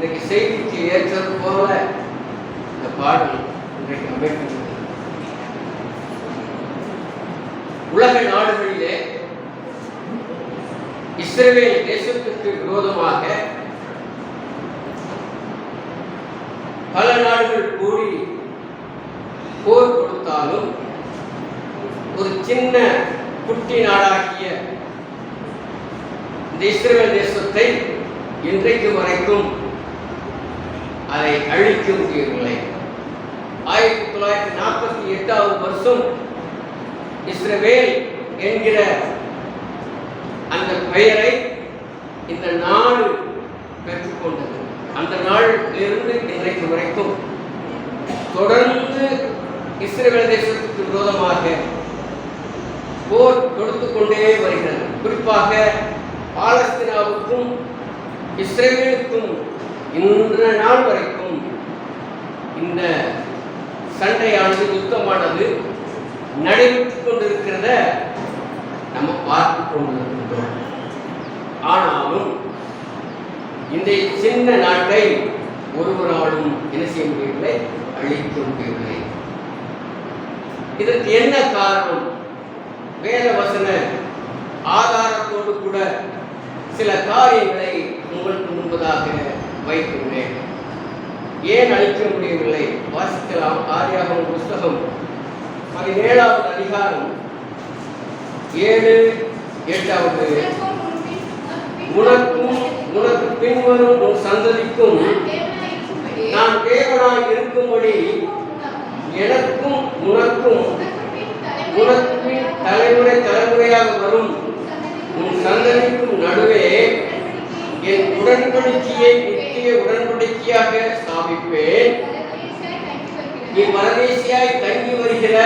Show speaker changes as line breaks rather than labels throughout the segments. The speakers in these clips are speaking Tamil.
இன்றைக்கு செய்திக்கு ஏற்றது போல இந்த பாடல் இன்றைக்கு அமைக்கின்றது. உலக நாடுகளிலே இஸ்ரவேல் தேசத்திற்கு விரோதமாக பல நாடுகள் கூடி போர் கொடுத்தாலும் ஒரு சின்ன குட்டி நாடாகிய இந்த இஸ்ரவேல் தேசத்தை இன்றைக்கு வரைக்கும் அதை அழிக்க முடியவில்லை. 1948 வருஷம் இஸ்ரவேல் என்கிற அந்த பெயரை இந்த நாடு பெற்றுக்கொண்டது. அந்த நாளிலிருந்து இன்றைக்கு வரைக்கும் தொடர்ந்து இஸ்ரவேல் தேசத்துக்கு விரோதமாக போர் கொடுத்து கொண்டே வருகிறது. குறிப்பாக பாலஸ்தீனாவுக்கும் இஸ்ரேலுக்கும் இன்ற நாள் வரைக்கும் இந்த சண்டையானது, யுத்தமானது நடைபெற்றுக் கொண்டிருக்கிறத நம்ம பார்த்து கொண்டிருக்கின்றோம். ஆனாலும் இந்த சின்ன நாட்டை ஒருவராலும் என்ன செய்ய முடியவில்லை, அழிக்க முடியவில்லை. இதற்கு என்ன காரணம்? வேத வசன ஆதாரத்தோடு கூட சில காரியங்களை உங்களுக்கு முன்பதாக வைத்துள்ளேன். ஏன் அழிக்க முடியவில்லை? வாசிக்கலாம். ஆதியாகமம் புஸ்தகம் 17வது அதிகாரம் 7-8. உனக்கும் உனக்கு பின்வரும் உன் சந்ததிக்கும் நான் தேவனாய் இருக்கும்படி எனக்கும் உனக்கும் உனக்கு பின் தலைமுறை தலைமுறையாக வரும் உன் சந்ததிக்கும் நடுவே என் உடன்படிக்கையை நித்திய உடன்படிக்கையாக ஸ்தாபிப்பேன். நீ பரதேசியாய் தங்கி வருகிற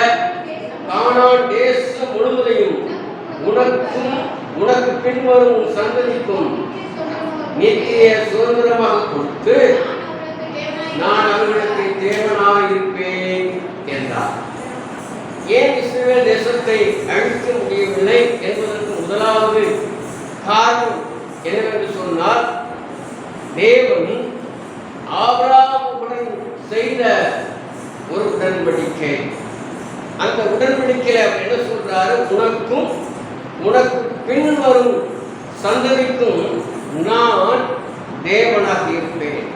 கானான் தேசம் முழுவதையும் உனக்கும் உனக்கு பின்வரும் உன் சந்ததிக்கும் நித்திய சுதந்திரமாக கொடுத்து நான் அவர்களுக்கு தேவனாக இருப்பேன் என்றார். ஏன் இஸ்ரவேல் தேசத்தை அழிக்க முடியவில்லை என்பதற்கு முதலாவது காரணம் என்னவென்று சொன்னால், தேவன் ஆபிரகாமுடன் செய்த ஒரு உடன்படிக்கை. அந்த உடன்படிக்கையில் அவர் என்ன சொல்றாரு? உனக்கும் உனக்கு பின்வரும் சந்ததிக்கும் நான் தேவனாக இருப்பேன்.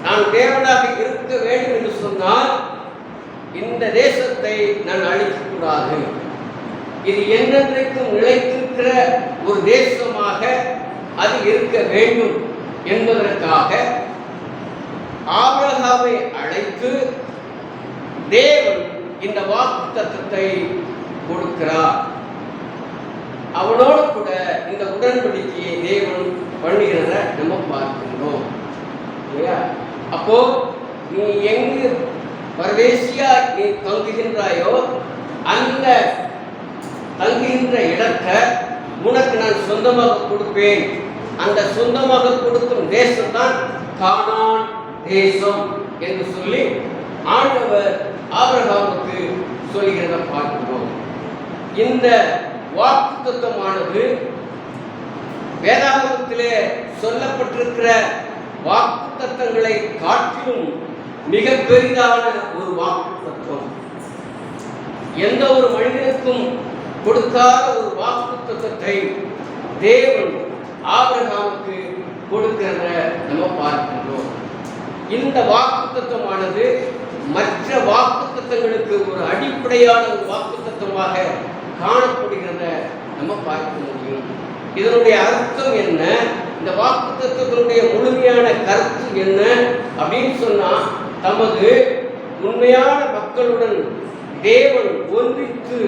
நான் தேவனாக இருக்க வேண்டும் என்று சொன்னால் இந்த தேசத்தை நான் அழிக்கக்கூடாது. இது என்றென்றைக்கும் நிலைத்திருக்கிற ஒரு தேசமாக அது இருக்க வேண்டும் என்பதற்காக ஆபிரகாமை அழைத்து தேவன் இந்த வாக்குத்தத்தத்தை கொடுக்கிறார். அவனோடு கூட இந்த உடன்படிக்கையை தேவன் பண்ணுகிறத நம்ம பார்க்கின்றோம். அப்போ நீ எங்கு பரதேசியா நீ தங்குகின்றாயோ அந்த தங்குகின்ற இடத்தை உனக்கு நான் சொந்தமாக கொடுப்பேன். அந்த சொந்தமாக கொடுக்கும் தேசம் தான் கானான் தேசம் என்று சொல்லி ஆண்டவர் ஆபிரகாமுக்கு சொல்கிறத பார்க்கிறோம். இந்த வாக்குத்தத்தமானது வேதாகமத்திலே சொல்லப்பட்டிருக்கிற வாக்குத்தத்தங்களை காட்டிலும் மிக பெரிதான ஒரு வாக்குத்தத்தம். எந்த ஒரு மனிதனுக்கும் கொடுக்காத ஒரு வாக்குத்தத்தத்தை தேவன் ஆபிரகாமுக்கு கொடுக்கிறத நம்ம பார்க்கின்றோம். இந்த வாக்குத்தத்தமானது மற்ற வாக்குத்தத்தங்களுக்கு ஒரு அடிப்படையான ஒரு வாக்குத்தத்தமாக காணப்படுகிறத நம்ம பார்க்க முடியும். இதனுடைய அர்த்தம் என்ன? இந்த வாக்குத்தத்தத்தினுடைய முழுமையான கருத்து என்ன அப்படின்னு சொன்னா, தமது உண்மையான மக்களுடன் தேவன் ஒன்றித்து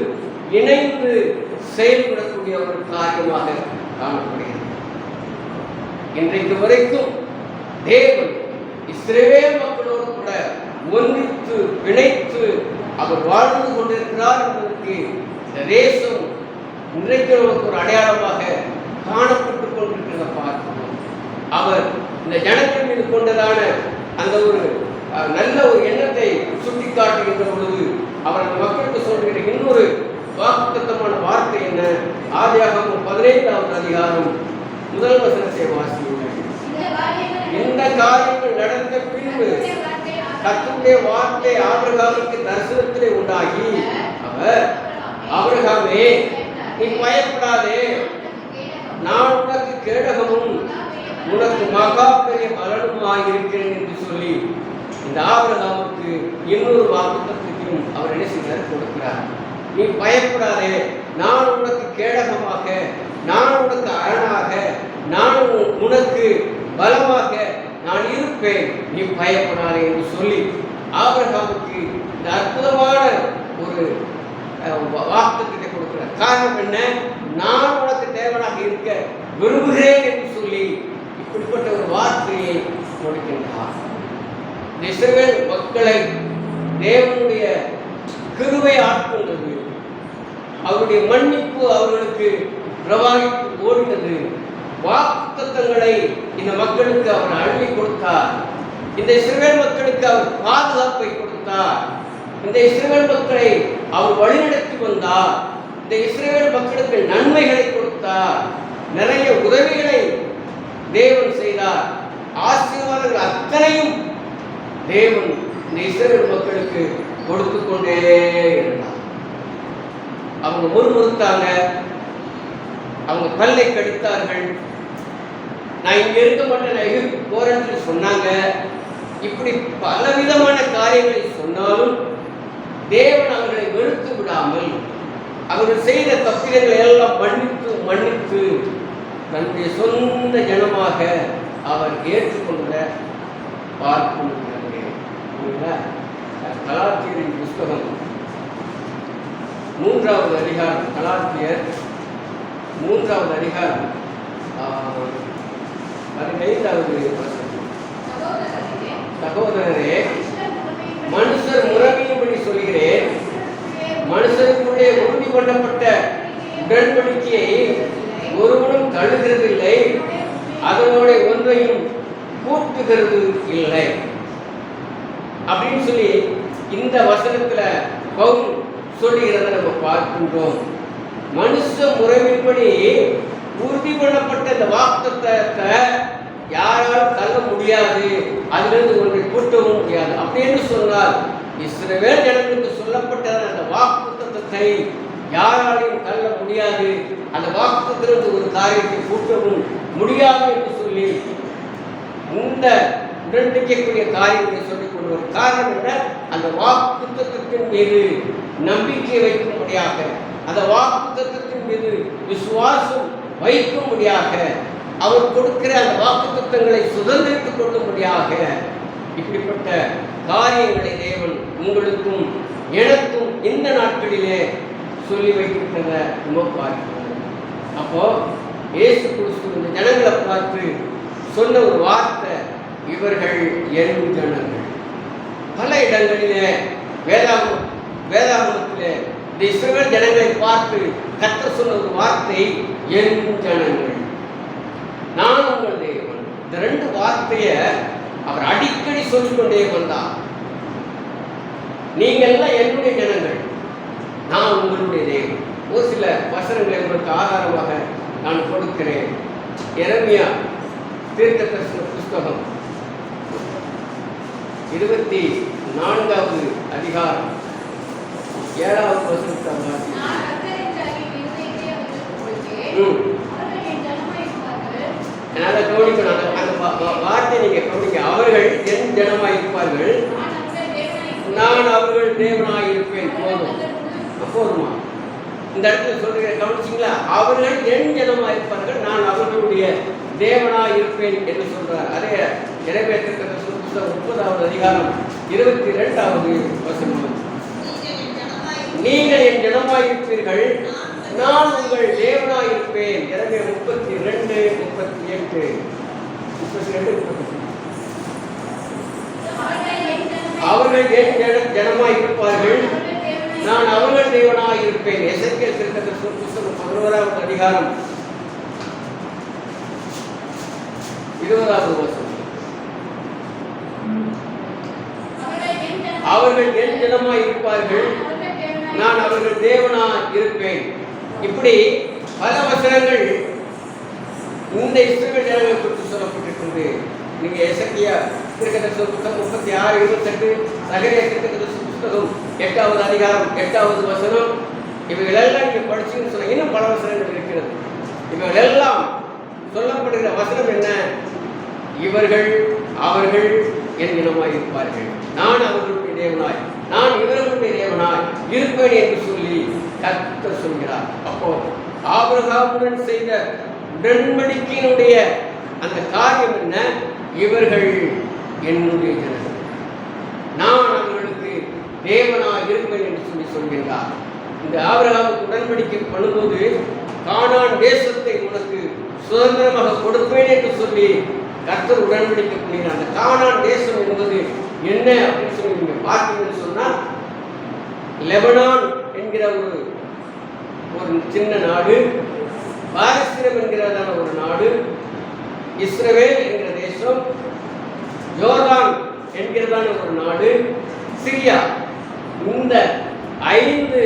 இணைந்து செயல்படக்கூடிய ஒரு காரியமாக காணப்படுகிறது. இன்றைக்கு வரைக்கும் தேவன் இஸ்ரவேல் மக்களோடு கூட ஒன்றித்து இணைத்து அவர் வாழ்ந்து கொண்டிருக்கிறார் என்பதற்கு இந்த தேசம் இன்றைக்கு நமக்கு ஒரு அடையாளமாக காணப்பட்டுக் கொண்டிருக்கிறத பார்க்கிறோம். அவர் இந்த ஜனங்கள் மீது கொண்டதான அந்த ஒரு நல்ல ஒரு எண்ணத்தை சுட்டி காட்டுகின்ற பொழுது அவர் அந்த மக்களுக்கு சொல்கிற இன்னொரு வாக்குத்தத்தமான வார்த்தை என்ன? ஆதியாகமம் 15வது அதிகாரம் 1 வசனத்தை வாசியுங்கள். இந்த கர்த்தருடைய வார்த்தை ஆபிரகாமுக்கு தரிசனத்திலே உண்டாகி அவர், ஆபிரகாமே நீ பயப்படாதே, நான் உனக்கு கேடகமும் உனக்கு மகா பெரிய பலனுமாய் இருக்கிறேன் என்று சொல்லி இந்த ஆபிரகாமுக்கு இன்னொரு வாக்குத்தத்தத்தையும் அவர் என்ன செய்கிறார், கொடுக்கிறார். நீ பயப்படாதே, நான் உனக்கு கேடகமாக, நான் உனக்கு அரணாக, நான் உனக்கு பலமாக நான் இருப்பேன், நீ பயப்படாதே என்று சொல்லி ஆபிரகாமுக்கு இந்த அற்புதமான ஒரு வாக்குத்தத்தை கொடுக்கிறார். காரணம் என்ன? நான் உனக்கு தேவனாக இருக்க விரும்புகிறேன் என்று சொல்லி இப்படிப்பட்ட ஒரு வார்த்தையை கொடுக்கின்றார். இஸ்ரவேல் மக்களை தேவனுடைய கிருபை ஆட்கொண்டது, அவருடைய மன்னிப்பு அவர்களுக்கு பிரவாகித்து ஓடினது. வாக்குத்தத்தங்களை இந்த மக்களுக்கு அவர் அள்ளி கொடுத்தார். இந்த இஸ்ரவேல் மக்களுக்கு அவர் பாதுகாப்பை கொடுத்தார். இந்த இஸ்ரவேல் மக்களை அவர் வழிநடத்தி வந்தார். இந்த இஸ்ரவேல் மக்களுக்கு நன்மைகளை கொடுத்தார். நிறைய உதவிகளை தேவன் செய்தார். ஆசீர்வாதங்கள் அத்தனையும் தேவன் இந்த இஸ்ரவேல் மக்களுக்கு கொடுத்து கொண்டே இருந்தார். அவங்க முறுமுறுத்தாங்க, அவங்க பல்லை கடித்தார்கள். நான் இங்க இருக்க மாட்டேன், நான் எகிப்து போறேன்னு சொன்னாங்க. இப்படி பலவிதமான காரியங்களை சொன்னாலும் தேவன் அவர்களை வெறுத்து விடாமல் அவர்கள் செய்த தப்பிதங்களை எல்லாம் மன்னித்து மன்னித்து தன்னுடைய சொந்த ஜனமாக அவர் ஏற்றுக்கொண்ட பார்க்கும். கலாத்தியரின் புஸ்தகம் 3வது அதிகாரம், கலாத்தியர் 3வது அதிகாரம் 15வது வசனம். சகோதரரே, மனுஷர் முறைமையின்படி சொல்கிறேன், மனுஷருக்குள்ளே உறுதி பண்ணப்பட்ட உடன்படிக்கையை ஒருவனும் தழுகிறதில்லை, அதனோட ஒன்றையும் கூட்டுகிறது இல்லை அப்படின்னு சொல்லி இந்த வசனத்துல பவுல் சொல்லுகிறத நம்ம பார்க்கின்றோம். மனுஷ முறைமைப்படி உறுதி பண்ணப்பட்ட இந்த வாக்குத்தத்தத்தை யாராலும் தள்ள முடியாது, அதிலிருந்து ஒன்றை கூட்டவும் முடியாது. அப்படின்னு சொன்னால் இஸ்ரவேல் ஜனங்களுக்கு சொல்லப்பட்ட அந்த வாக்குத்தத்தத்தை யாராலையும் தள்ள முடியாது, அந்த வாக்குத்தத்திலிருந்து ஒரு காரியத்தை கூட்டவும் முடியாது என்று சொல்லி இந்த உடன்படிக்கைக்குரிய காரியங்களை சொல்லிக் கொள்வது. காரணம் என்ன? அந்த வாக்குத்தத்தத்தின் மீது நம்பிக்கை வைக்கும்படியாக, அந்த வாக்குத்தத்தத்தின் மீது விசுவாசம் வைக்கும்படியாக, அவர் கொடுக்கிற அந்த வாக்குத்தத்தங்களை சுதந்திரித்துக் கொள்ளும்படியாக இப்படிப்பட்ட காரியங்களை தேவன் உங்களுக்கும் எனக்கும் இந்த நாட்களிலே சொல்லி வைக்கின்றன நம்ம பார்க்கிறோம். அப்போ இயேசு கிறிஸ்து இந்த ஜனங்களை பார்த்து சொன்ன ஒரு வார்த்தை, இவர்கள் என் ஜனங்கள். பல இடங்களிலே வேதாகமத்திலே இந்த இஸ்ரவேல் ஜனங்களை பார்த்து கர்த்தர் சொன்ன ஒரு வார்த்தை, என் ஜனங்கள், நான் உங்கள் தேவன். இந்த 2 வார்த்தையை அவர் அடிக்கடி சொல்லிக்கொண்டே வந்தார். நீங்கள் எல்லாம் என்னுடைய ஜனங்கள், நான் உங்களுடைய தேவன். ஒரு சில வசனங்களை உங்களுக்கு ஆதாரமாக நான் கொடுக்கிறேன். எரேமியா தீர்க்கதரிசன புஸ்தகம் 24வது அதிகாரம் 7வது வசனத்தை என்னால கவனிக்கணும். அந்த வார்த்தை நீங்க கவனிக்க. அவர்கள் என் ஜனமாய் இருப்பார்கள், நான் அவர்கள் தேவனாய் இருப்பேன். போதுமா? இந்த இடத்துல சொல்றீங்க, கவனிச்சிங்களா? அவர்கள் என் ஜனமாய் இருப்பார்கள், நான் அவர்களுடைய தேவனாய் இருப்பேன் என்று சொல்றார். அதே எரேமியா தீர்க்கதரிசன புஸ்தகம் 30வது அதிகாரம் 22வது வசனம், நீங்கள் என் ஜனமாய் இருப்பீர்கள், நான் உங்கள் தேவனாய் இருப்பேன். எரேமியா 32:38. அவர்கள் என் ஜனமாய் இருப்பார்கள், நான் அவர்கள் தேவனாய் இருப்பேன். எசேக்கியேல் தீர்க்கதரிசன புஸ்தகம் 11வது அதிகாரம் 20வது வசனம், அவர்கள் என் ஜனமாய் இருப்பார்கள், நான் அவர்கள் தேவனாய் இருப்பேன். இப்படி பல வசனங்கள் இந்த இஸ்ரவேல் ஜனங்களை குறித்து சொல்லப்பட்டிருக்கிறது. நீங்க எசேக்கியா தீர்க்கதரிசன புத்தகம் 36:28, சகரியா தீர்க்கதரிசன புத்தகம் 8வது அதிகாரம் 8வது வசனம். இவைகளெல்லாம் நீங்க படிச்சுன்னு சொன்ன இன்னும் பல வசனங்கள் இருக்கிறது. இவைகளெல்லாம் சொல்லப்படுகிற வசனம் என்ன? அவர்கள் என் இனமாய் இருப்பார்கள், நான் அவர்களுடைய தேவனாய், நான் இவர்களுடைய தேவனாய் இருப்பேன் என்று சொல்லி கர்த்தர் சொல்கிறார். அப்போ ஆபிரகாமுடன் செய்த உடன்படிக்கையினுடைய அந்த காரியம் என்ன? இவர்கள் என்னுடைய ஜனங்கள், நான் அவர்களுக்கு தேவனாய் இருப்பேன் என்று சொல்லி சொல்கிறார். இந்த ஆபிரகாமுக்கு உடன்படிக்கை பண்ணும்போது கானான் தேசத்தை உனக்கு சுதந்திரமாக கொடுப்பேன் என்று சொல்லி கர்த்தர் உடன்படிக்கை பண்ணினார். அந்த கானான் தேசம் என்பது என்ன அப்படின்னு சொல்லி நீங்க பார்த்தீங்கன்னு சொன்னா, லெபனான் என்கிற ஒரு சின்ன நாடு, பாலஸ்தீனம் என்கிறதான ஒரு நாடு, இஸ்ரவேல் என்கிற தேசம், யோர்தான் என்கிறதான ஒரு நாடு, சிரியா, இந்த 5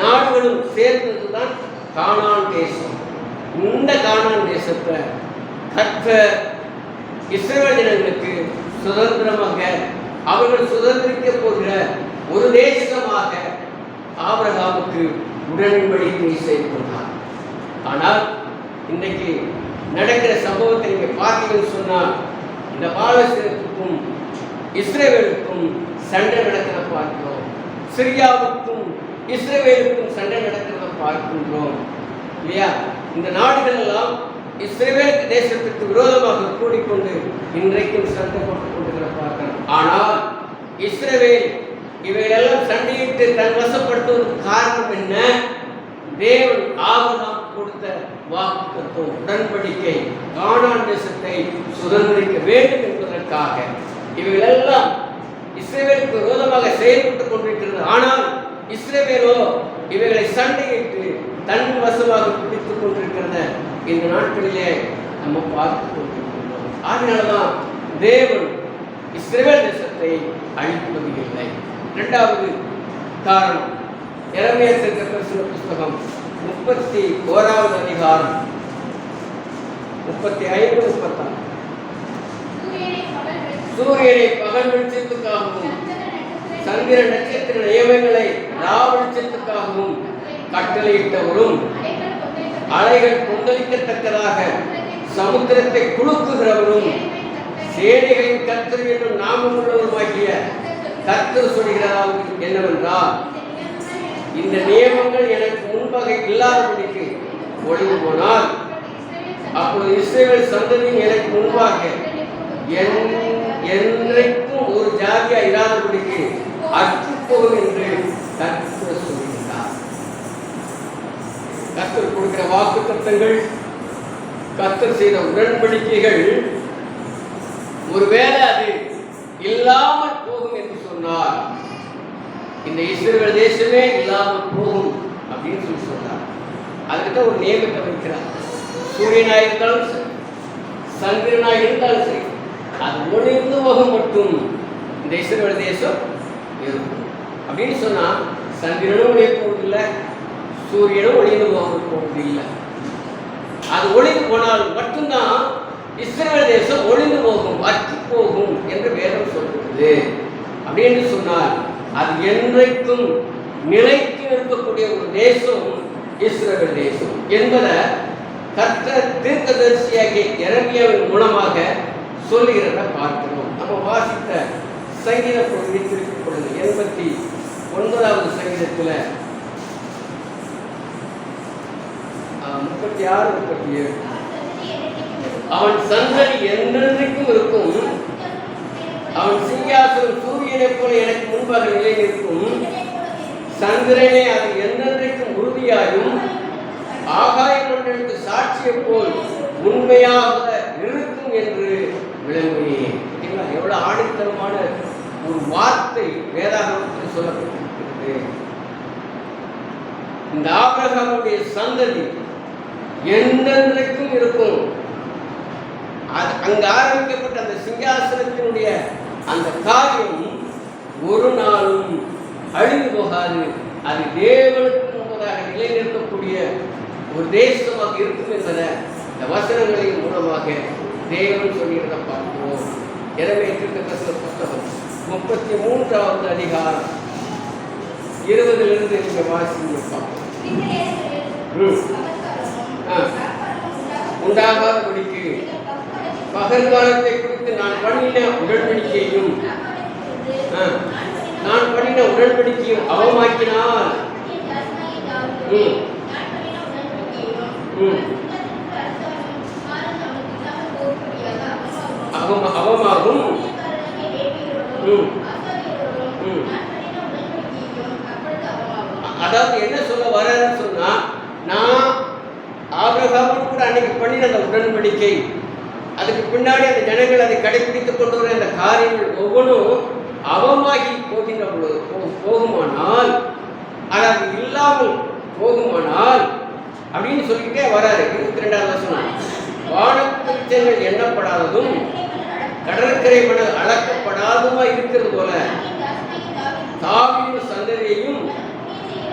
நாடுகளும் சேர்ந்ததுதான் கானான் தேசம். இந்த கானான் தேசத்தை கர்த்தர் இஸ்ரவேல் ஜனங்களுக்கு சுதந்திரமாக அவர்கள் சுதந்திரிக்க போகிற ஒரு தேசமாக ஆபிரகாமுக்கு உடன்படிக்கை செய்து கொண்டார். ஆனால் இன்றைக்கு நடக்கிற சம்பவத்தை நீங்க பார்த்தீங்கன்னு சொன்னால், இந்த பாலஸ்தீனத்துக்கும் இஸ்ரவேலுக்கும் சண்டை நடக்கிறத பார்க்கிறோம், சிரியாவுக்கும் இஸ்ரவேலுக்கும் சண்டை நடக்கிறத பார்க்கின்றோம் இல்லையா? இந்த நாடுகள் எல்லாம் இஸ்ரவேல் தேசத்துக்கு விரோதமாக கூடிக்கொண்டு இன்றைக்கும் சண்டை போட்டுக் கொண்டிருக்கிற பார்க்கிறோம். ஆனால் இஸ்ரவேல் இவைகளெல்லாம் சண்டையிட்டு தன் வசப்படுத்துவதற்கு காரணம் என்ன? தேவன் ஆபிரகாம் கொடுத்த வாக்குத்தத்தம், உடன்படிக்கை, கானான் தேசத்தை சுதந்திரிக்க வேண்டும் என்பதற்காக இவைகளெல்லாம் இஸ்ரவேலுக்கு விரோதமாக செயல்பட்டுக் கொண்டிருக்கிறது. ஆனால் இஸ்ரவேலோ இவைகளை சண்டையிட்டு தன் வசமாக பிடித்துக் கொண்டிருக்கிறத இந்த நாட்களிலே நம்ம பார்த்து கொண்டிருக்கிறோம். அதனாலதான் தேவன் இஸ்ரவேல் தேசத்தை அழிப்பது இல்லை. 2வது காரணம், எரேமியா தீர்க்கதரிசன புத்தகம் 31வது அதிகாரம் 35, 36. சூரியனை பகல் வெளிச்சத்துக்காகவும் சந்திர நட்சத்திர நியமங்களை ராவ வெளிச்சத்துக்காகவும் கட்டளையிட்டவரும், அலைகள் கொந்தளிக்கத்தக்கதாக சமுத்திரத்தை குலுக்குகிறவரும், சேனைகளின் கர்த்தர் என்னும் நாமம் உள்ளவருமாகிய கர்த்தர் சொல்கிறார் என்னவென்றால், இந்த நியமங்கள் எனக்கு முன்பாக இல்லாதபடிக்கு ஒளிந்து போனால், அப்பொழுது இஸ்ரவேல் சந்ததியும் எனக்கு முன்பாக என்றைக்கும் ஒரு ஜாதியா இராதபடிக்கு அற்றுப்போகும் என்று கர்த்தர் சொல்கிறார். கர்த்தர் கொடுக்கிற வாக்குத்தத்தங்கள், கர்த்தர் செய்த உடன்படிக்கைகள் ஒருவேளை அது இல்லாமல் போகும் என்று சொன்னார், இந்த இஸ்ரவேல் தேசமே இல்லாமல் போகும் அப்படின்னு சொல்லி சொன்னார். அதுக்கிட்ட ஒரு நியமத்தை வைக்கிறார். சூரியனாக இருந்தாலும் சரி, சந்திரனாக இருந்தாலும் சரி, அது ஒளிந்து போகும் மட்டும் இந்த இஸ்ரவேல் தேசம் இருக்கும் அப்படின்னு சொன்னா, சந்திரனும் ஒளிய போவதில்லை, சூரியனும் ஒளிந்து போவதில்லை. அது ஒளிந்து போனால் மட்டும்தான் இஸ்ரவேல் தேசம் ஒளிந்து போகும், அற்று போகும் என்று வேதம் சொல்கிறது. அப்படின்னு சொன்னால் அது என்றைக்கும் நிலைத்து இருக்கக்கூடிய ஒரு தேசம் இஸ்ரவேல் தேசம் என்பதை கர்த்தர் தீர்க்கதரிசியாகிய எரேமியாவின் மூலமாக சொல்லுகிறத பார்க்கிறோம். நம்ம வாசித்த சங்கீத பகுதியை திருப்பிக் கொள்ளுங்கள். 89வது சங்கீதத்தில் 36, 37. அவன் சந்ததி என்றென்றைக்கும் இருக்கும், அவன் சிங்காசனம் சூரியனைப் போல எனக்கு முன்பாக நிலை நிற்கும், சந்திரனே அது என்றென்றைக்கும் உறுதியாயும் ஆகாய மண்டலத்து சாட்சியை போல் உண்மையாக இருக்கும் என்று விளங்குகிறேன். எவ்வளவு ஆணித்தரமான ஒரு வார்த்தை வேதாகமத்தில் சொல்லப்பட்டிருக்கிறது. இந்த ஆபிரகாமுடைய சந்ததி என்றென்றைக்கும் இருக்கும். அங்கு ஆரம்பிக்கப்பட்ட அந்த சிங்காசனத்தினுடைய அந்த காரியம் ஒரு நாளும் அழிந்து போகாது. அது தேவனுக்கு முன்பதாக நிலைநிறுத்தக்கூடிய ஒரு தேசமாக இருக்கும் என்பதை இந்த வசனங்களின் மூலமாக தேவன் சொல்கிறத பார்க்கிறோம். எரேமியா தீர்க்கதரிசன புத்தகம் 33வது அதிகாரம் 20லிருந்து நீங்க வாசிங்க. உண்டாகாதபடிக்கு பகற்காலத்தை குறித்து நான் பண்ணின உடன்படிக்கையும் அவமாக்கினால் அவமாகும். அதாவது என்ன சொல்ல வர்றாருன்னு சொன்னா, நான் ஆபிரகாமோடு கூட அன்னைக்கு பண்ணின அந்த உடன்படிக்கை, அதுக்கு பின்னாடி அந்த ஜனங்கள் அதை கடைபிடித்துக் கொண்டு வர அந்த காரியங்கள் ஒவ்வொன்றும் அவமாகி போகின்ற போகுமானால், அதாவது இல்லாமல் போகுமானால் அப்படின்னு சொல்லிக்கிட்டே வராரு. 22வது வசனம், வானத்திருச்சங்கள் எண்ணப்படாததும் கடற்கரை மணல் அளக்கப்படாததுமா இருக்கிறது போல தாவீது சந்ததியையும்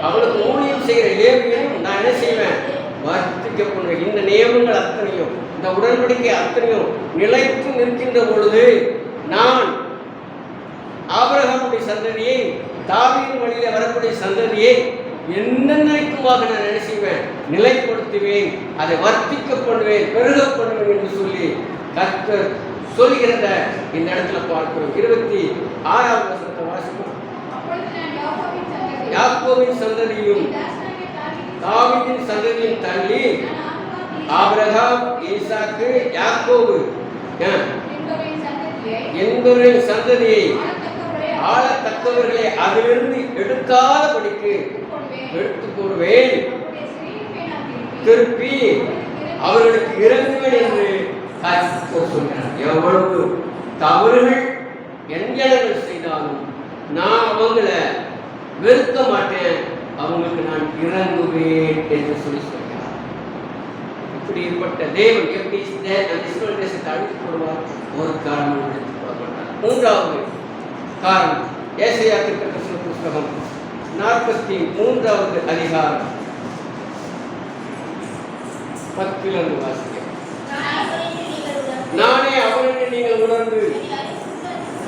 அவளுக்கு ஊழியம் செய்கிற லேவியரையும் நான் என்ன செய்வேன், வர்த்திக்க பண்ணுவேன். இந்த நியமங்கள் அத்தனையும், இந்த உடன்படிக்கை அத்தனையும் நிலைத்து நிற்கின்ற பொழுது நான் ஆபிரகாமுடைய சந்ததியை, தாவீது வழியில வரக்கூடிய சந்ததியை என்னென்னைக்குமாக நான் என்ன செய்வேன், நிலைப்படுத்துவேன், அதை வர்த்திக்க பண்ணுவேன், பெருக பண்ணுவேன் என்று சொல்லி கர்த்தர் சொல்கிறத இந்த இடத்துல பார்க்கிறோம். 26வது வசனத்தை வாசிப்போம். யாக்கோபின் சந்ததியும் தாவீதின் சந்ததியும் தள்ளி ஆபிரகாம், ஈசாக்கு, யாக்கோபு என்பவரின் சந்ததியை ஆளத்தக்கவர்களை அதிலிருந்து எடுக்காதபடிக்கு எடுத்துக் கொள்வேன், திருப்பி அவர்களுக்கு இறங்குவேன் என்று சொல்கிறார். எவ்வளவு தவறுகள் எண்கள் செய்தாலும் நான் அவங்கள வெறுக்க மாட்டேன், அவங்களுக்கு நான் இறங்குவேன் என்று சொல்லி சொல்கிறார். இப்படிப்பட்ட தேவன் எப்படி அந்த இஸ்ரவேல் தேசத்தை அழித்து போடுவார்? ஒரு காரணம் எடுத்து போட மாட்டார். 3வது காரணம், ஏசாயா தீர்க்கதரிசன புத்தகம் 43வது அதிகாரம் 10 வாசிக்க. நானே அவன் என்று நீங்கள் உணர்ந்து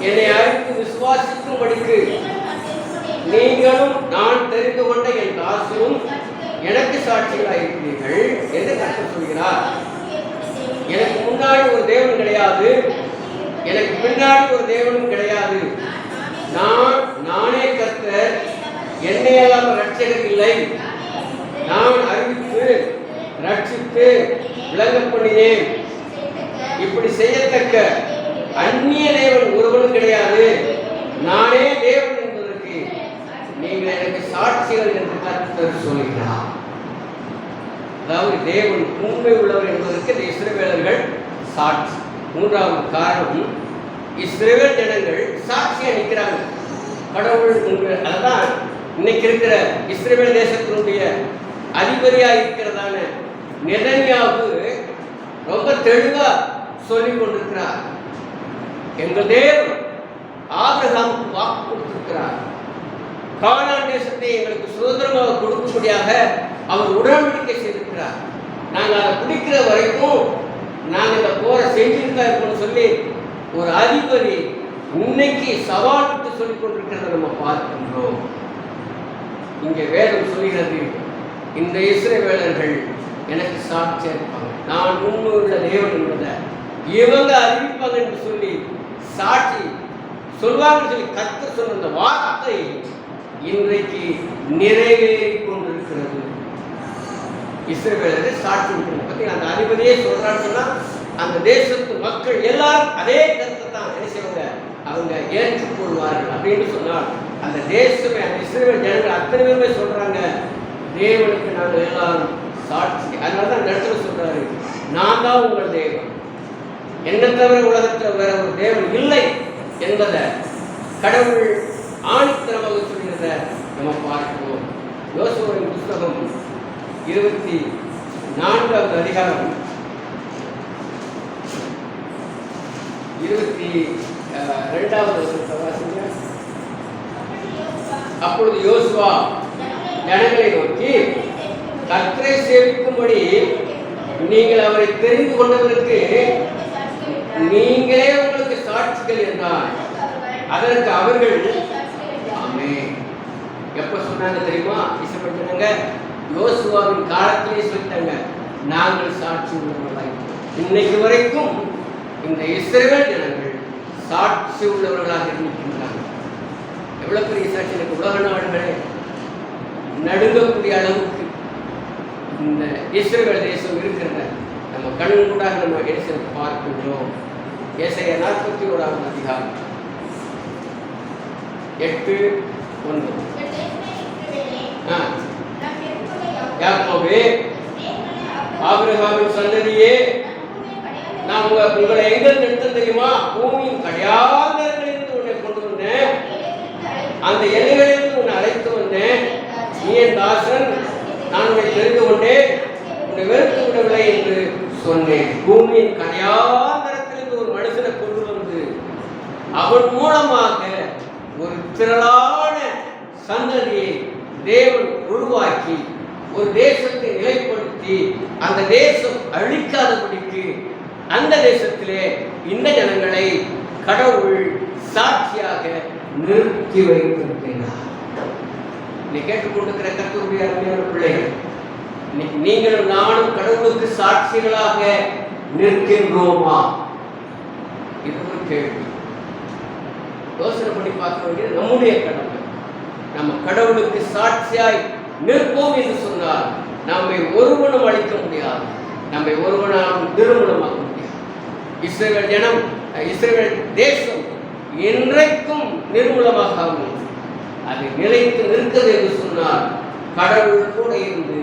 என்னை அறிந்து விசுவாசிக்கும்படிக்கு நீங்களும் நான் தெரிந்து கொண்ட என் தாசரும் எனக்கு சாட்சிகளாக இருக்கிறீர்கள் என்று கர்த்தர் சொல்கிறார். எனக்கு முன்னாடி ஒரு தேவன் கிடையாது, எனக்கு பின்னாடி ஒரு தேவனும் கிடையாது. நானே கர்த்தர், என்னை அல்லாமல் ரட்சகர் இல்லை. நான் அறிவித்து ரட்சித்து விளங்க பண்ணினேன். இப்படி செய்யத்தக்க அந்நிய தேவன் ஒருவனும் கிடையாது. நானே தேவன் என்பதற்கு நீங்கள் எனக்கு சாட்சிகள் என்று கர்த்தர் சொல்கிறார். அதாவது தேவன் உண்மை உள்ளவர் என்பதற்கு இந்த இஸ்ரவேலர்கள் சாட்சி. 3வது காரணம், இஸ்ரவேல் ஜனங்கள் சாட்சியா நிற்கிறாங்க. கடவுள் உண்மை. அதுதான் இன்னைக்கு இருக்கிற இஸ்ரவேல் தேசத்தினுடைய அதிபதியாக இருக்கிறதான நெதன்யாகு ரொம்ப தெளிவா சொல்லிக் கொண்டிருக்கிறார். எங்கள் தேவன் ஆபிரகாமுக்கு வாக்கு கொடுத்திருக்கிறார். கானான் தேசத்தை எங்களுக்கு சுதந்திரமாக கொடுக்கும்படியாக அவர் உடன்படிக்கை செய்திருக்கிறார். நாங்கள் அதை பிடிக்கிற வரைக்கும் நாங்கள் இந்த போரை செஞ்சுருக்கா இருக்கோம்னு சொல்லி ஒரு அதிபதி இன்னைக்கு சவால் விட்டு சொல்லிக் கொண்டிருக்கிறத நம்ம பார்க்கின்றோம். இங்கே வேதம் சொல்கிறது, இந்த இஸ்ரவேலர்கள் எனக்கு சாட்சியா இருப்பாங்க, நான் உண்மையுள்ள தேவன் என்பதை இவங்க அறிவிப்பாங்க என்று சொல்லி சாட்சி சொல்வாங்க சொல்லி கர்த்தர் சொன்ன அந்த வார்த்தை இன்றைக்கு நிறைவேறி கொண்டிருக்கிறது. இஸ்ரவேலர்கள் சாட்சி பத்தி அந்த அதிபதியே சொல்றான்னு சொன்னா அந்த தேசத்து மக்கள் எல்லாரும் அதே கருத்தை தான் என்ன செய்வாங்க, அவங்க ஏற்றுக்கொள்வார்கள். அப்படின்னு சொன்னால் அந்த தேசமே, அந்த இஸ்ரவேல் ஜனங்கள் அத்தனை பேருமே சொல்றாங்க, தேவனுக்கு நாங்கள் எல்லாரும் சாட்சி. அதனாலதான் அந்த இடத்துல சொல்றாரு, நான் தான் உங்கள் தேவன், என்ன தவிர உலகத்தில் வேற ஒரு தேவன் இல்லை என்பதை கடவுள் ஆணித்தரமாக சொல்கிறத நம்ம பார்க்கிறோம். யோசுவாவின் புத்தகம் 24வது அதிகாரம் 22வது வசனத்தை வாசிங்க. அப்பொழுது யோசுவா ஜனங்களை நோக்கி, கர்த்தரை சேவிக்கும்படி நீங்கள் அவரை தெரிந்து கொண்டதற்கு நீங்களே உங்களுக்கு சாட்சி அதற்கு அவர்கள் ஆமென் எப்ப சொன்னாங்க தெரியுமா? இசைப்பட்டாங்க யோசுவாவின் காலத்திலே சொல்லிட்டாங்க, நாங்கள் சாட்சி உள்ளவர்களாய். இன்னைக்கு வரைக்கும் இந்த இஸ்ரவேல் ஜனங்கள் சாட்சி உள்ளவர்களாக இருக்கின்றார்கள். எவ்வளவு பெரிய சாட்சி! எனக்கு உலக நாடுகளே நடுங்கக்கூடிய அளவுக்கு இந்த இஸ்ரவேல் தேசம் இருக்கிறத நம்ம கண் கூடாக நம்ம தேசத்தை பார்க்கின்றோம். ஏசாயா 41 அதிகாரம் 8:9. யாக்கோபே, ஆபிரகாமின் சந்ததியே, நான் உங்களை எங்க நிறுத்தம் தெரியுமா? பூமியின் கடையாந்தரங்களிலிருந்து உன்னை கொண்டு வந்தேன், அந்த எல்லைகளிலிருந்து உன்னை அழைத்து வந்தேன். நீ என் தாசன், நான் உன்னை தெரிந்து கொண்டேன், உன்னை வெறுத்து விடவில்லை என்று சொன்னேன். பூமியின் கடையாந்தரத்திலிருந்து ஒரு மனுஷனை கொண்டு வந்து அவன் மூலமாக ஒரு திரளான சந்ததியை தேவன் உருவாக்கி ஒரு தேசத்தை நிலைப்படுத்தி அந்த தேசம் அழிக்காதபடிக்கு அந்த தேசத்திலே இந்த ஜனங்களை கடவுள் சாட்சியாக நிறுத்தி வைத்திருக்கிறார். நீ கேட்டுக்கொண்டிருக்கிற கர்த்தருடைய அருமையான பிள்ளைகள், இன்னைக்கு நீங்களும் நானும் கடவுளுக்கு சாட்சிகளாக நிற்கின்றோமா? இது ஒரு கேள்வி. யோசனை பண்ணி பார்க்க வேண்டியது நம்முடைய கடமை. நம்ம கடவுளுக்கு சாட்சியாய் நிற்போம் என்று சொன்னால் நம்மை ஒருவனும் அழிக்க முடியாது, நம்மை ஒருவனாலும் நிறுவனமாக்க முடியாது. இஸ்ரவேல் ஜனம், இஸ்ரவேல் தேசம் என்றைக்கும் நிர்மூலமாகவும் அது நிலைத்து நிற்கிறது என்று சொன்னால் கடவுள் கூட இருந்து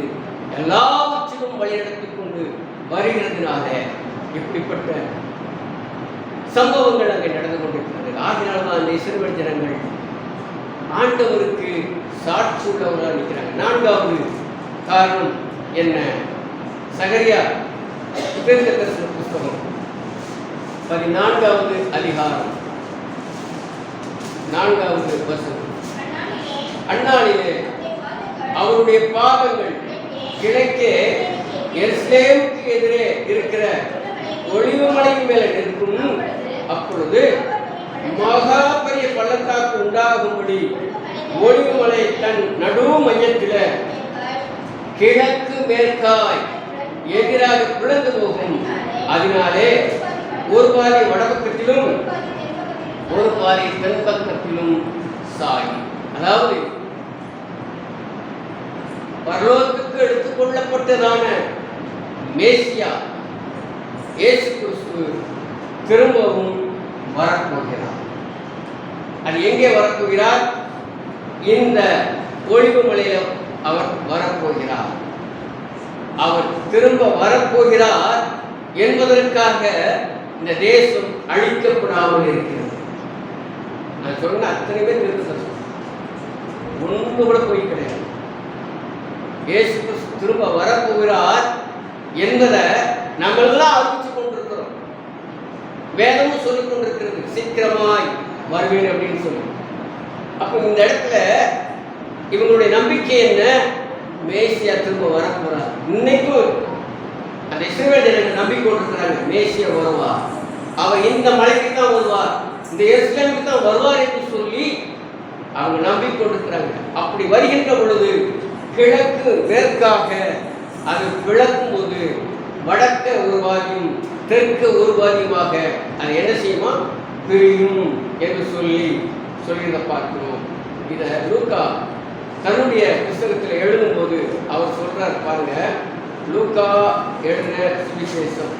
எல்லாவற்றிலும் வழிநடத்தி கொண்டு வருகிறதுனால இப்படிப்பட்ட சம்பவங்கள் அங்கே நடந்து கொண்டிருக்கிறது. ஆகினால்தான் அந்த இஸ்ரவேல் ஜனங்கள் ஆண்டவருக்கு சாட்சி உள்ளவர்களாக நிற்கிறாங்க. 4வது காரணம் என்ன? சகரியா தீர்க்கதரிசன புத்தகம் 14வது அதிகாரம் 4வது வசனம். அந்நாளிலே அவருடைய பாதங்கள் கிழக்கே எருசலேமுக்கு எதிரே இருக்கிற ஒலிவமலையின் மேல நிற்கும். அப்பொழுது மகா பெரிய பள்ளத்தாக்கு உண்டாகும்படி ஒலிவமலை தன் நடு மையத்தில் கிழக்கு மேற்காய் எதிராக பிளந்து போகும். அதனாலே ஒரு பாதி வடபக்கத்திலும் ஒரு பாதி தென்பக்கத்திலும் சாயும். அதாவது பரலோகத்துக்கு எடுத்துக் கொள்ளப்பட்டதான மேசியா இயேசு கிறிஸ்து திரும்பவும் வரப்போகிறார். அது எங்கே வரப்போகிறார்? இந்த ஒளிவு மலையில் அவர் வரப்போகிறார். அவர் திரும்ப வரப்போகிறார் என்பதற்காக இந்த தேசம் அழிக்கப்படாமல் இருக்கிறது. நான் சொன்ன அத்தனை பேர் ஒன்று கூட போய் கிடையாது. இயேசு கிறிஸ்து திரும்ப வரப்போகிறார் என்பதை நம்ம எல்லாம் அறிவிச்சு கொண்டிருக்கிறோம். வேதமும் சொல்லிக் கொண்டிருக்கிறது, சீக்கிரமாய் வருவேன் அப்படின்னு சொல்லி. அப்போ இந்த இடத்துல இவங்களுடைய நம்பிக்கை என்ன? மேசியா திரும்ப வரப்போறார். இன்னைக்கும் அந்த இஸ்ரவேல் ஜனங்கள் நம்பிக்கை கொண்டிருக்கிறாங்க, மேசியா வருவார், அவர் இந்த மலைக்கு தான் வருவார், இந்த எருசலேமுக்கு தான் வருவார் என்று சொல்லி அவங்க நம்பிக்கை கொண்டிருக்கிறாங்க. அப்படி வருகின்ற பொழுது கிழக்கு மேற்காக அது விளக்கும் போது வடக்க ஒரு பாதியும் தெற்கு ஒரு பாதியுமாக அது என்ன செய்யுமா? பிரியும் என்று சொல்லியிருந்த பார்க்கிறோம். இதை லூக்கா தன்னுடைய புத்தகத்தில் எழுதும்போது அவர் சொல்றார் பாருங்க. லூக்கா எழுதின சுவிசேஷம்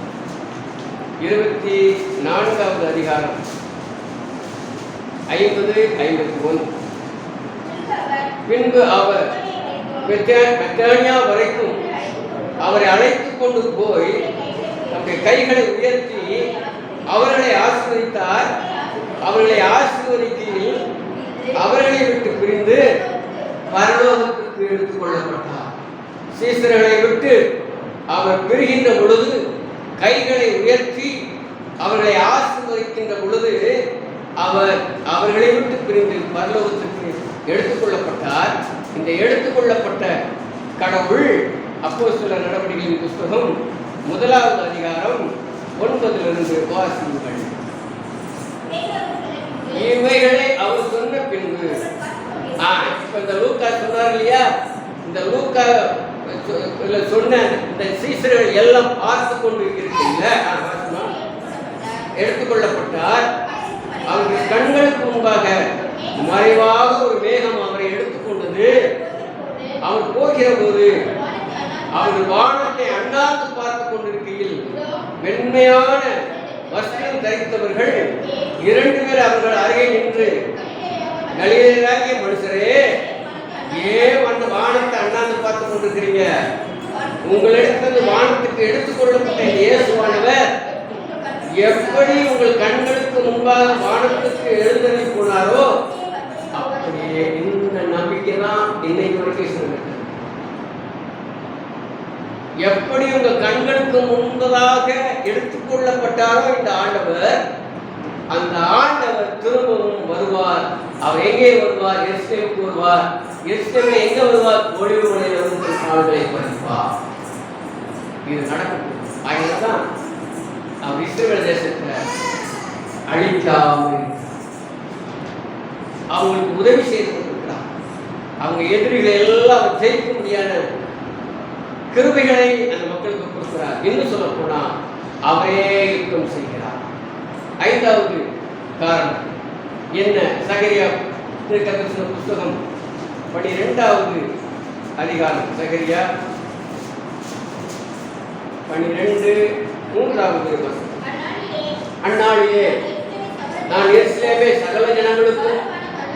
24வது அதிகாரம் 50-51. பின்பு அவர் பெத்தானியா வரைக்கும் அவரை அழைத்து கொண்டு போய் தம்முடைய கைகளை உயர்த்தி அவர்களை ஆசீர்வதித்தார். அவர்களை ஆசீர்வதிக்கையில் அவர்களை விட்டு பிரிந்து பரலோகத்திற்கு எடுத்துக் கொள்ளப்பட்டார். சீசர்களை விட்டு அவர் பிரிகின்ற பொழுது கைகளை உயர்த்தி அவர்களை ஆசீர்வதிக்கின்ற பொழுது அவர் அவர்களை விட்டு பிரிந்து பரலோகத்திற்கு எடுத்துக்கொள்ளப்பட்டார். இந்த எடுத்துக்கொள்ளப்பட்ட கடவுள் அப்போஸ்தலர் நடவடிக்கைகளின் புத்தகம் 1வது அதிகாரம் 9 வாசியுங்கள். இவைகளை இப்ப இந்த லூக்கா சொன்னார் இல்லையா, இந்த லூக்கா சொன்ன இந்த சீசர்கள் எல்லாம் பார்த்து கொண்டு இருக்கீங்க. எடுத்துக்கொள்ளப்பட்டார். அவர்கள் கண்களுக்கு முன்பாக மறைவாக ஒரு மேகம் அவரை எடுத்துக்கொண்டது. அவர் போகிற போது அவர்கள் வானத்தை அண்ணாந்து பார்த்து கொண்டிருக்கையில் வெண்மையான வஸ்திரம் தரித்தவர்கள் 2 பேர் அவர்கள் அருகே நின்று, கலிலேயராகிய மனுஷரே, ஏன் அந்த வானத்தை அண்ணாந்து பார்த்து கொண்டிருக்கிறீங்க? உங்களிடத்திலிருந்து வானத்துக்கு எடுத்துக்கொள்ளப்பட்ட இயேசுவானவர் எப்படி உங்கள் கண்களுக்கு முன்பாக வானத்துக்கு எழுந்தருளி போனாரோ அப்படியே இந்த நம்பிக்கை தான் இன்னைக்கு வரைக்கும் சொல்லுங்க. எப்படி உங்கள் கண்களுக்கு முன்பதாக எடுத்துக்கொள்ளப்பட்டாரோ இந்த ஆண்டவர், அந்த ஆண்டவர் திரும்பவும் வருவார். அவர் எங்கே வருவார்? எருசலேமுக்கு வருவார். எருசலேமில் எங்க வருவார்? ஒளிவு மலையில் வந்து கால்களை பதிப்பார். இது நடக்கும். அதனால்தான் அவர் இஸ்ரவேல் தேசத்தை அழிக்காமல் அவங்களுக்கு உதவி செய்து கொண்டிருக்கிறார். அவங்க எதிரிகளை எல்லாம் ஜெயிக்க முடியாத கிருபைகளை அந்த மக்களுக்கு கொடுக்கிறார். இன்னும் சொல்ல போனா அவரே யுத்தம் செய்கிறார். 5வது காரணம் என்ன? சகரியா புஸ்தகம் 12வது அதிகாரம், சகரியா 12:3. அந்நாளிலே நான் எருசலேமை சகல ஜனங்களுக்கும்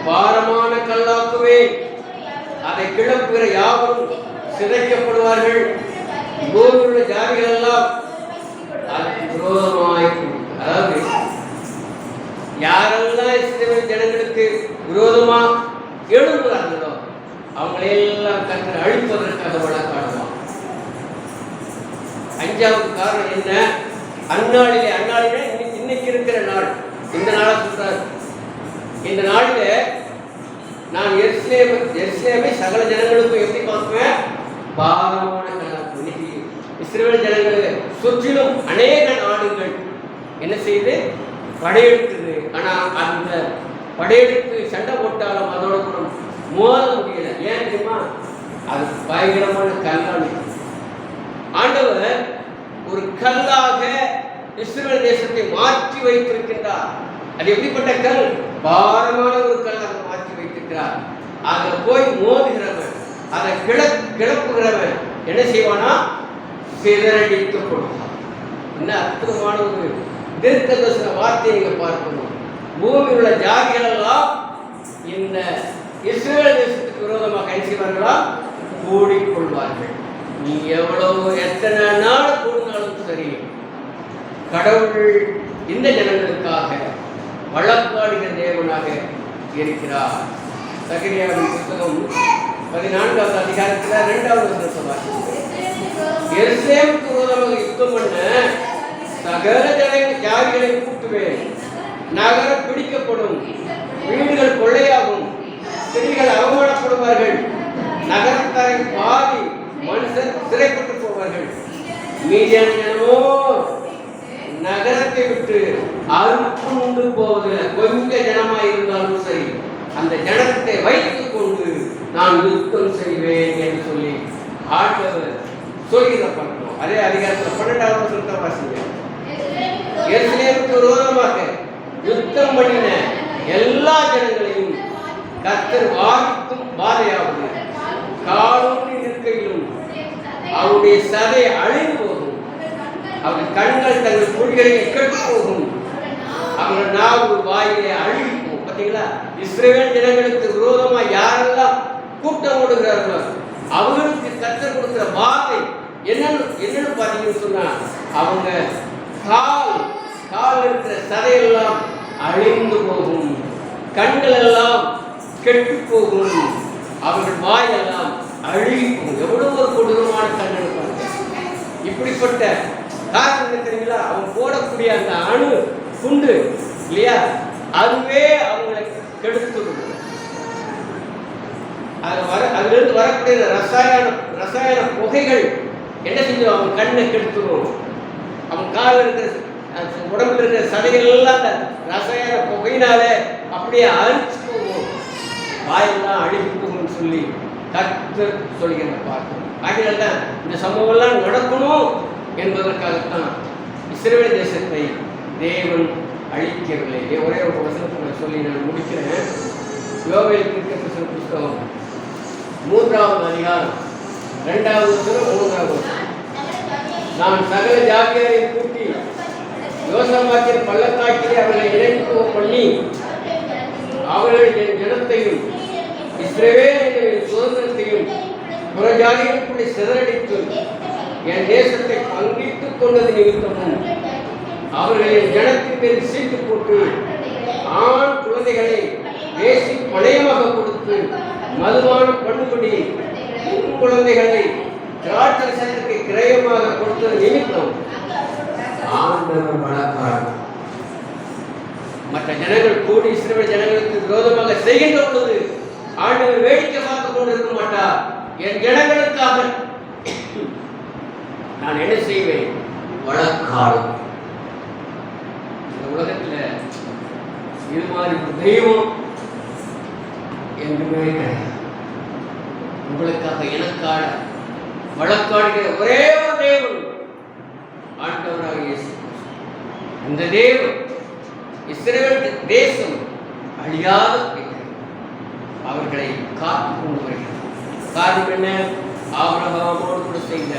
பாரமான கல்லாக்குவேன். அதை கிளப்புகிற யாவரும் சிதைக்கப்படுவார்கள். பூமியுள்ள ஜாதிகள் எல்லாம் விரோதமாய், அதாவது யாரெல்லாம் இஸ்ரவேல் ஜனங்களுக்கு விரோதமா எழும்புகிறார்களோ அவங்களையெல்லாம் கர்த்தர் அழிப்பதற்காக வழக்காடுவான். 5வது காரணம் என்ன? அந்நாளிலே இன்னைக்கு இருக்கிற நாள், இந்த நாளை சொல்றார். இந்த நாளில நான் எருசலேமை சகல ஜனங்களுக்கும் எப்படி பார்ப்பேன்? பாரமான கல்லாக்கு. இன்னைக்கு இஸ்ரவேல் ஜனங்களை சுற்றிலும் அநேக நாடுகள் என்ன செய்து படையெடுக்குது. ஆனா அந்த படையெடுத்து சண்டை போட்டாலும் அதோட கூட மோத முடியல. ஏன் தெரியுமா? அது பயங்கரமான கல்லால். ஆண்டவர் ஒரு கல்லாக இஸ்ரவேல் தேசத்தை மாற்றி வைத்திருக்கின்றார். அது எப்படிப்பட்ட கல்? பாரமான ஒரு கல்லாக மாற்றி வைத்திருக்கிறார். அதை போய் மோதுகிறவன், அதை கிளப்புகிறவன் என்ன செய்வானா? சிதறடிக்கப்படுவான். என்ன அற்புதமான ஒரு தீர்க்கதரிசன வார்த்தையை இங்க பார்க்கணும். பூமியில் உள்ள ஜாதிகள் எல்லாம் இந்த இஸ்ரவேல் தேசத்துக்கு விரோதமாக என்ன செய்வார்களா? கூடிக்கொள்வார்கள். நீ எவ்வளவு எத்தனை நாள் கூடினாலும் சரி, கடவுள் இந்த ஜனங்களுக்காக வழக்காடுகிற தேவனாக இருக்கிறார். சகரியாவின் புத்தகம் 14வது அதிகாரத்தில் 2வது வசனம், எருசலேமுக்கு விரோதமாக யுத்தம் பண்ண சகல ஜாதிகளை கூட்டுவேன். நகரம் பிடிக்கப்படும், வீடுகள் கொள்ளையாகும், ஸ்திரீகள் அவமானப்படுவார்கள், நகரத்தாரை பாதி மனுஷர் சிறைப்பட்டு போவார்கள். மீதியான ஜனமோ நகரத்தை விட்டு அறுப்புண்டு போவதில்லை. கொஞ்ச ஜனமாய் இருந்தாலும் சரி, அந்த ஜனத்தை வைத்துக் கொண்டு நான் யுத்தம் செய்வேன் என்று சொல்லி ஆண்டவர் சொல்கிற பண்ணோம். அதே அதிகாரத்தில் 12வது வசனத்தை வாசிங்க. எருசலேமுக்கு விரோதமாக யுத்தம் பண்ணின எல்லா ஜனங்களையும் கர்த்தர் வாதிக்கும் பாதையாவது, காலூன்றி நிற்கையிலும் அவருடைய சதை அழிந்து போகும். அவர்கள் கண்கள் தங்கள் மொழிகளை கெட்டு போகும். அவர்கள் நாவு வாயிலே அழிக்கும். பார்த்தீங்களா? இஸ்ரவேல் ஜனங்களுக்கு விரோதமா யாரெல்லாம் கூட்டம் ஓடுகிறார்களோ அவர்களுக்கு கர்த்தர் கொடுக்கிற வார்த்தை என்னன்னு பார்த்தீங்கன்னு சொன்னா, அவங்க கால் இருக்கிற சதையெல்லாம் அழிந்து போகும், கண்கள் எல்லாம் கெட்டு போகும், அவர்கள் வாயெல்லாம் அழிக்கும். எவ்வளவு ஒரு கொடூரமான கண்ணன் பாருங்க. இப்படிப்பட்ட காரணம் என்ன தெரியுங்களா? அவங்க போடக்கூடிய அந்த அணு குண்டு இல்லையா, அதுவே அவங்களை கெடுத்து அதிலிருந்து வரக்கூடிய ரசாயன புகைகள் என்ன செஞ்சோம்? அவன் கண்ணை கெடுத்துடும். அவன் காலில் இருக்கிற உடம்புல இருக்கிற சதைகள் எல்லாம் அந்த ரசாயன புகையினால அப்படியே அழிச்சு போகும். வாயெல்லாம் அழுகி போகும்னு சொல்லி கர்த்தர் சொல்கிற பார்க்கிறோம். ஆகையால் தான் இந்த சம்பவம்லாம் நடக்கணும் என்பதற்காகத்தான் இஸ்ரவேல் தேசத்தை தேவன் அழிக்கவில்லை. ஒரே ஒரு வசனத்தை நான் சொல்லி நான் முடிக்கிறேன். யோவேல் தீர்க்கதரிசன புத்தகம் 3ஆம் அதிகாரம் 2வது வசனம் 3வது வசனம். நான் சகல ஜாதியாரை கூட்டி யோசபாத்தின் பள்ளத்தாக்கிலே அவர்களை இணைப்பு பண்ணி அவர்கள் என் ஜனத்தையும் இஸ்ரவேலின் சுதந்திரத்தையும் புறஜாதிகளுக்குள்ளே சிதறடித்து என் தேசத்தை பங்கிட்டுக் கொண்டது நிமித்தமும் அவர்களின் ஜனத்தின் மேல் சீட்டு போட்டு ஆண் குழந்தைகளை பேசி பணயமாக கொடுத்து மதுவான பண்ணுபடி குழந்தைகளை திராட்சரசத்துக்கு கிரயமாக கொடுத்தது நிமித்தம் ஆண்டவர் வழக்கார். மற்ற ஜனங்கள் கூடி இஸ்ரவேல் ஜனங்களுக்கு விரோதமாக செய்கின்ற பொழுது ஆண்டவர் வேடிக்கை பார்த்து கொண்டு இருக்க மாட்டார். என் ஜனங்களுக்காக நான் என்ன செய்வேன்? வழக்காடும். இந்த உலகத்துல இது மாதிரி ஒரு தெய்வம் எங்குமே கிடையாது. உங்களுக்காக எனக்காக வழக்காடுகிற ஒரே ஒரு தேவன் ஆண்டவராக இயேசு. இந்த தேவன் இஸ்ரவேல் தேசம் அழியாத அவர்களை காத்து கொண்டு வருகிறார். காரணம் என்ன? ஆபிரகாமோடு கூட செய்த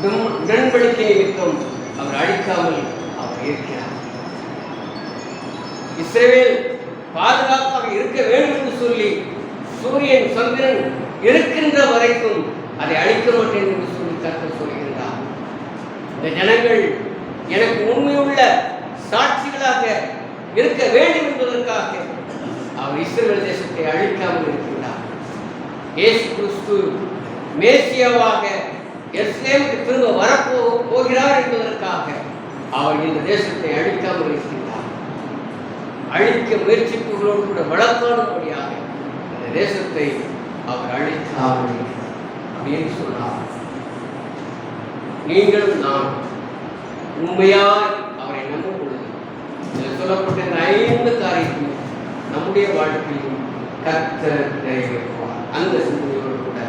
உடன்படிக்கை நிமித்தம் அவர் அழிக்காமல் அவர் இருக்கிறார். இஸ்ரவேல் பாதுகாப்பாக இருக்க வேண்டும் என்று சொல்லி சூரியன் சந்திரன் இருக்கின்ற வரைக்கும் அதை அழிக்க மாட்டேன் என்று சொல்லி கர்த்தர் சொல்கின்றார். இந்த ஜனங்கள் எனக்கு உண்மையுள்ள சாட்சிகளாக இருக்க வேண்டும் என்பதற்காக அவர் இஸ்ரவேல் தேசத்தை அழிக்காமல் இருக்கின்றார். இயேசு கிறிஸ்து மேசியாவாக எருசலேமுக்கு திரும்ப வரப்போகிறார் என்பதற்காக அவர் இந்த தேசத்தை அழிக்காமல் இருக்கின்றார். அழிக்க முயற்சிப்புகளோடு கூட வழக்காடும்படியாக இந்த தேசத்தை அவர் அழிக்காமல் அப்படின்னு சொன்னார். நீங்களும் நான் உண்மையாய் அவரை நம்பும் பொழுது இதில் சொல்லப்பட்ட இந்த 5 காரியத்தையும் நம்முடைய வாழ்க்கையும் கர்த்தர் நிறைவேற்றுவார். அந்த சிந்தனையோடு கூட